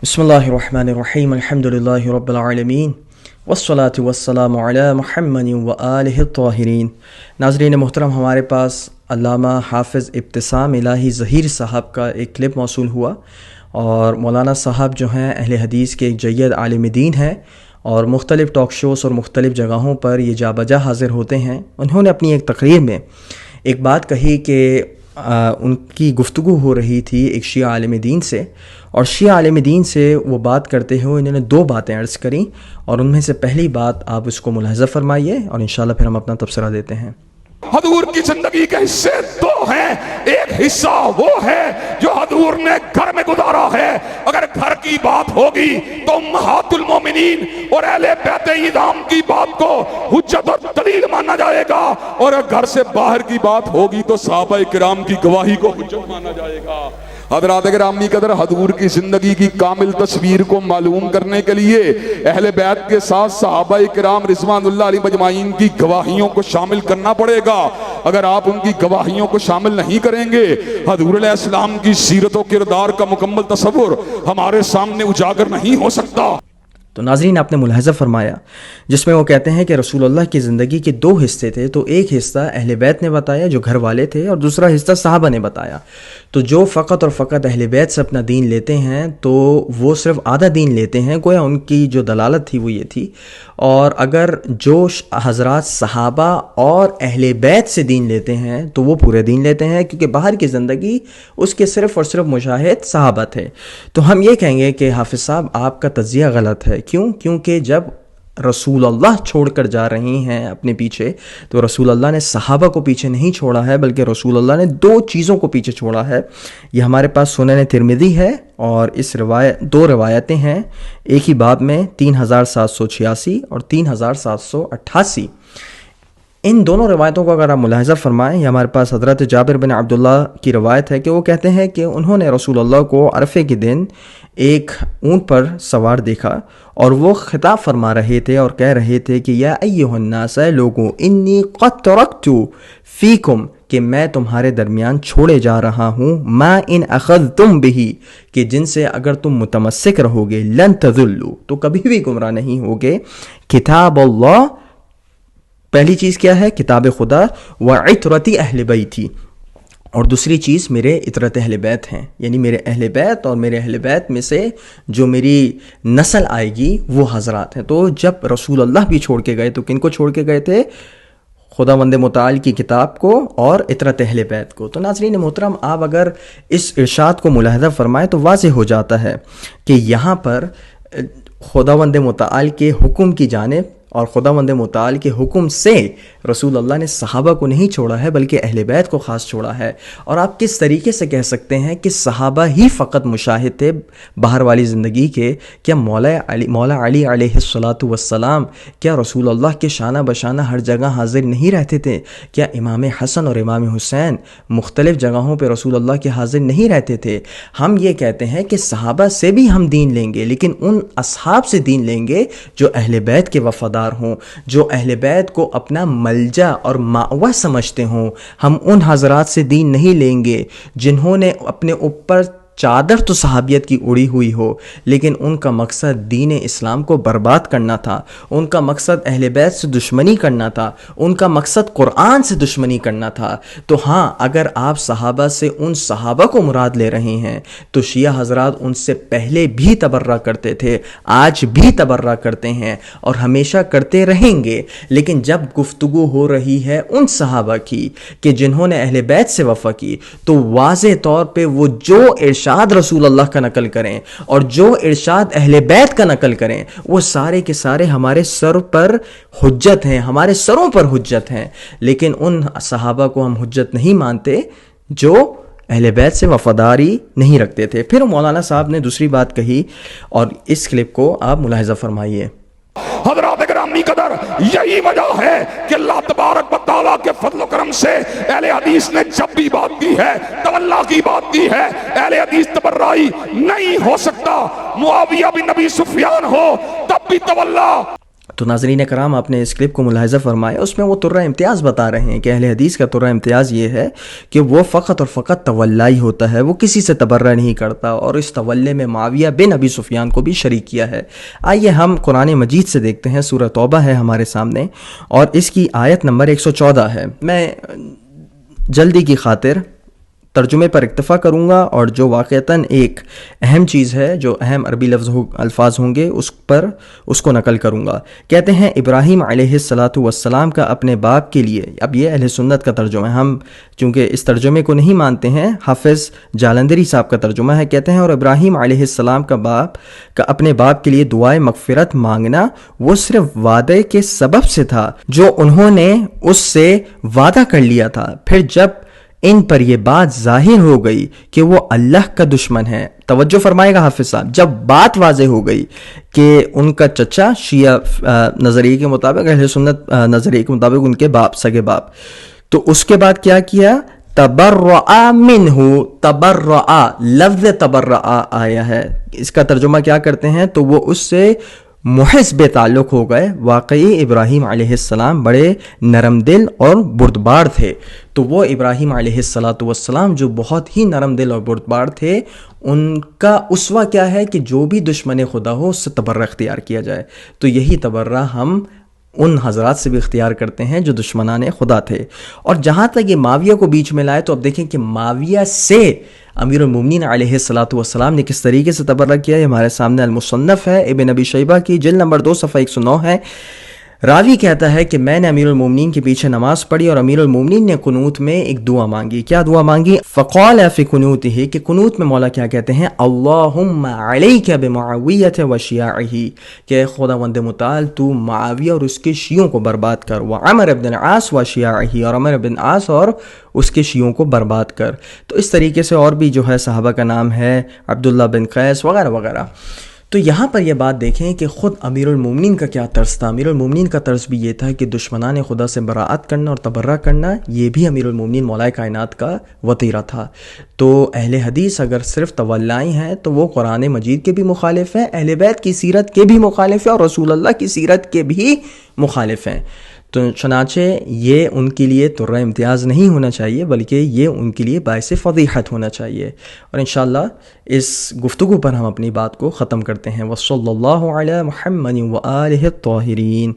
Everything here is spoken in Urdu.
بسم اللہ الرحمن الرحیم الحمد للہ رب العالمین والصلاة والسلام علی محمد وآلہ الطاہرین۔ ناظرین محترم، ہمارے پاس علامہ حافظ ابتسام الہی ظہیر صاحب کا ایک کلپ موصول ہوا، اور مولانا صاحب جو ہیں اہل حدیث کے ایک جید عالم دین ہیں اور مختلف ٹاک شوز اور مختلف جگہوں پر یہ جا بجا حاضر ہوتے ہیں۔ انہوں نے اپنی ایک تقریر میں ایک بات کہی کہ ان کی گفتگو ہو رہی تھی ایک شیعہ عالم دین سے، اور شیعہ عالم دین سے وہ بات کرتے ہوئے انہوں نے دو باتیں عرض کریں، اور ان میں سے پہلی بات آپ اس کو ملاحظہ فرمائیے اور انشاءاللہ پھر ہم اپنا تبصرہ دیتے ہیں۔ حضور کی زندگی کے حصے دو ہیں، ایک حصہ وہ ہے جو حضور نے گھر میں گزارا ہے۔ اگر گھر کی بات ہوگی تو امہات المومنین اور اہل بیت اعظام کی بات کو حجت اور دلیل مانا جائے گا، اور اگر گھر سے باہر کی بات ہوگی تو صحابہ کرام کی گواہی کو حجت مانا جائے گا۔ حضرات گرامی قدر، حضور کی زندگی کی کامل تصویر کو معلوم کرنے کے لیے اہل بیت کے ساتھ صحابہ کرام رضوان اللہ علیہ مجمعین کی گواہیوں کو شامل کرنا پڑے گا۔ اگر آپ ان کی گواہیوں کو شامل نہیں کریں گے، حضور علیہ السلام کی سیرت و کردار کا مکمل تصور ہمارے سامنے اجاگر نہیں ہو سکتا۔ تو ناظرین، آپ نے ملاحظہ فرمایا جس میں وہ کہتے ہیں کہ رسول اللہ کی زندگی کے دو حصے تھے، تو ایک حصہ اہل بیت نے بتایا جو گھر والے تھے، اور دوسرا حصہ صحابہ نے بتایا۔ تو جو فقط اور فقط اہل بیت سے اپنا دین لیتے ہیں تو وہ صرف آدھا دین لیتے ہیں، گویا ان کی جو دلالت تھی وہ یہ تھی۔ اور اگر جو حضرات صحابہ اور اہل بیت سے دین لیتے ہیں تو وہ پورے دین لیتے ہیں، کیونکہ باہر کی زندگی اس کے صرف اور صرف مشاہد صحابہ تھے۔ تو ہم یہ کہیں گے کہ حافظ صاحب آپ کا تجزیہ غلط ہے۔ کیونکہ جب رسول اللہ چھوڑ کر جا رہی ہیں اپنے پیچھے، تو رسول اللہ نے صحابہ کو پیچھے نہیں چھوڑا ہے، بلکہ رسول اللہ نے دو چیزوں کو پیچھے چھوڑا ہے۔ یہ ہمارے پاس سنن ترمذی ہے، اور اس دو روایتیں ہیں ایک ہی باب میں، 3786 اور 3788۔ ان دونوں روایتوں کو اگر آپ ملاحظہ فرمائیں، یہ ہمارے پاس حضرت جابر بن عبداللہ کی روایت ہے کہ وہ کہتے ہیں کہ انہوں نے رسول اللہ کو عرفے کے دن ایک اونٹ پر سوار دیکھا، اور وہ خطاب فرما رہے تھے اور کہہ رہے تھے کہ یا ایھا الناس، لوگوں، انی قد ترکت فیکم، کہ میں تمہارے درمیان چھوڑے جا رہا ہوں، ما ان اخذتم بہ، کہ جن سے اگر تم متمسک رہو گے، لن تضلوا، تو کبھی بھی گمراہ نہیں ہوگے، کتاب اللہ، پہلی چیز کیا ہے؟ کتاب خدا، وعطرتی اہل بیتی، اور دوسری چیز میرے عطرت اہل بیت ہیں، یعنی میرے اہل بیت، اور میرے اہل بیت میں سے جو میری نسل آئے گی وہ حضرات ہیں۔ تو جب رسول اللہ بھی چھوڑ کے گئے تو کن کو چھوڑ کے گئے تھے؟ خداوند متعال کی کتاب کو اور عطرت اہل بیت کو۔ تو ناظرین محترم، آپ اگر اس ارشاد کو ملاحظہ فرمائیں تو واضح ہو جاتا ہے کہ یہاں پر خداوند متعال کے حکم کی جانب اور خداوند متعال کے حکم سے رسول اللہ نے صحابہ کو نہیں چھوڑا ہے، بلکہ اہل بیت کو خاص چھوڑا ہے۔ اور آپ کس طریقے سے کہہ سکتے ہیں کہ صحابہ ہی فقط مشاہد تھے باہر والی زندگی کے؟ کیا مولا علی علیہ الصلاۃ والسلام کیا رسول اللہ کے شانہ بشانہ ہر جگہ حاضر نہیں رہتے تھے؟ کیا امام حسن اور امام حسین مختلف جگہوں پہ رسول اللہ کے حاضر نہیں رہتے تھے؟ ہم یہ کہتے ہیں کہ صحابہ سے بھی ہم دین لیں گے، لیکن ان اصحاب سے دین لیں گے جو اہل بیت کے وفادار ہوں، جو اہل بیت کو اپنا ملجا اور مأویٰ سمجھتے ہوں۔ ہم ان حضرات سے دین نہیں لیں گے جنہوں نے اپنے اوپر چادر تو صحابیت کی اڑی ہوئی ہو، لیکن ان کا مقصد دین اسلام کو برباد کرنا تھا، ان کا مقصد اہل بیت سے دشمنی کرنا تھا، ان کا مقصد قرآن سے دشمنی کرنا تھا۔ تو ہاں، اگر آپ صحابہ سے ان صحابہ کو مراد لے رہے ہیں تو شیعہ حضرات ان سے پہلے بھی تبرہ کرتے تھے، آج بھی تبرہ کرتے ہیں اور ہمیشہ کرتے رہیں گے۔ لیکن جب گفتگو ہو رہی ہے ان صحابہ کی کہ جنہوں نے اہل بیت سے وفا کی، تو واضح طور پہ وہ جو ارشاد رسول اللہ کا نقل کریں اور جو ارشاد اہل بیت کا نقل کریں، وہ سارے کے سارے ہمارے سر پر حجت ہیں، ہمارے سروں پر حجت ہیں۔ لیکن ان صحابہ کو ہم حجت نہیں مانتے جو اہل بیت سے وفاداری نہیں رکھتے تھے۔ پھر مولانا صاحب نے دوسری بات کہی، اور اس کلپ کو آپ ملاحظہ فرمائیے۔ حضرات گرامی قدر، یہی وجہ ہے کہ اللہ تبارک و تعالیٰ کے فضل و کرم سے اہل حدیث نے جب بھی بات کی ہے، تولا کی بات کی ہے، اہل حدیث تبرعی نہیں ہو سکتا۔ معاویہ بن ابی سفیان ہو تب بھی تولا۔ تو ناظرین کرام، آپ نے اس کلپ کو ملاحظہ فرمایا، اس میں وہ ترہ امتیاز بتا رہے ہیں کہ اہل حدیث کا ترہ امتیاز یہ ہے کہ وہ فقط اور فقط تولائی ہوتا ہے، وہ کسی سے تبرہ نہیں کرتا، اور اس تولے میں معاویہ بن ابی سفیان کو بھی شریک کیا ہے۔ آئیے ہم قرآن مجید سے دیکھتے ہیں، سورہ توبہ ہے ہمارے سامنے اور اس کی آیت نمبر 114 ہے۔ میں جلدی کی خاطر ترجمے پر اکتفا کروں گا، اور جو واقعتاً ایک اہم چیز ہے، جو اہم عربی الفاظ ہوں گے اس کو نقل کروں گا۔ کہتے ہیں ابراہیم علیہ السلام کا اپنے باپ کے لیے، اب یہ اہل سنت کا ترجمہ ہے، ہم چونکہ اس ترجمے کو نہیں مانتے ہیں، حافظ جالندری صاحب کا ترجمہ ہے، کہتے ہیں اور ابراہیم علیہ السلام کا اپنے باپ کے لیے دعائے مغفرت مانگنا وہ صرف وعدے کے سبب سے تھا جو انہوں نے اس سے وعدہ کر لیا تھا، پھر جب ان پر یہ بات ظاہر ہو گئی کہ وہ اللہ کا دشمن ہے۔ توجہ فرمائے گا حافظ صاحب، جب بات واضح ہو گئی کہ ان کا چچا شیعہ نظریے کے مطابق، اہل سنت نظریے کے مطابق ان کے باپ، سگے باپ، تو اس کے بعد کیا کیا؟ تبرأ منہ، تبرأ، لفظ تبرأ آیا ہے، اس کا ترجمہ کیا کرتے ہیں؟ تو وہ اس سے محض بے تعلق ہو گئے۔ واقعی ابراہیم علیہ السلام بڑے نرم دل اور بردبار تھے، تو وہ ابراہیم علیہ السلام جو بہت ہی نرم دل اور بردبار تھے، ان کا اسوہ کیا ہے کہ جو بھی دشمن خدا ہو اس سے تبرہ اختیار کیا جائے۔ تو یہی تبرہ ہم ان حضرات سے بھی اختیار کرتے ہیں جو دشمنان خدا تھے۔ اور جہاں تک یہ معاویہ کو بیچ میں لائے، تو اب دیکھیں کہ معاویہ سے امیر المومنین علیہ السلام نے کس طریقے سے تبرہ کیا ہے۔ ہمارے سامنے المصنف ہے ابن ابی شیبہ کی، جلد نمبر 2 صفحہ 109 ہے۔ راوی کہتا ہے کہ میں نے امیر المومنین کے پیچھے نماز پڑھی اور امیر المومنین نے قنوت میں ایک دعا مانگی۔ کیا دعا مانگی؟ فقال فی قنوتہ، کہ قنوت میں مولا کیا کہتے ہیں؟ اللہم علیک بمعاویہ وشیاعہ، کہ خداوند متعال تو معاویہ اور اس کے شیعوں کو برباد کر، وعمر بن العاص وشیاعہ، اور عمر بن عاص اور اس کے شیعوں کو برباد کر۔ تو اس طریقے سے اور بھی جو ہے صحابہ کا نام ہے، عبداللہ بن قیس وغیرہ وغیرہ۔ تو یہاں پر یہ بات دیکھیں کہ خود امیر المومنین کا کیا طرز تھا۔ امیر المومنین کا طرز بھی یہ تھا کہ دشمنان خدا سے براعت کرنا اور تبرہ کرنا، یہ بھی امیر المومنین مولا کائنات کا وطیرہ تھا۔ تو اہل حدیث اگر صرف تولائی ہیں تو وہ قرآن مجید کے بھی مخالف ہیں، اہل بیت کی سیرت کے بھی مخالف ہیں، اور رسول اللہ کی سیرت کے بھی مخالف ہیں۔ تو چنانچہ یہ ان کے لیے ترہ امتیاز نہیں ہونا چاہیے، بلکہ یہ ان کے لیے باعث فضیحت ہونا چاہیے۔ اور انشاءاللہ اس گفتگو پر ہم اپنی بات کو ختم کرتے ہیں۔ وصلی اللہ علی محمد وآلہ الطاہرین۔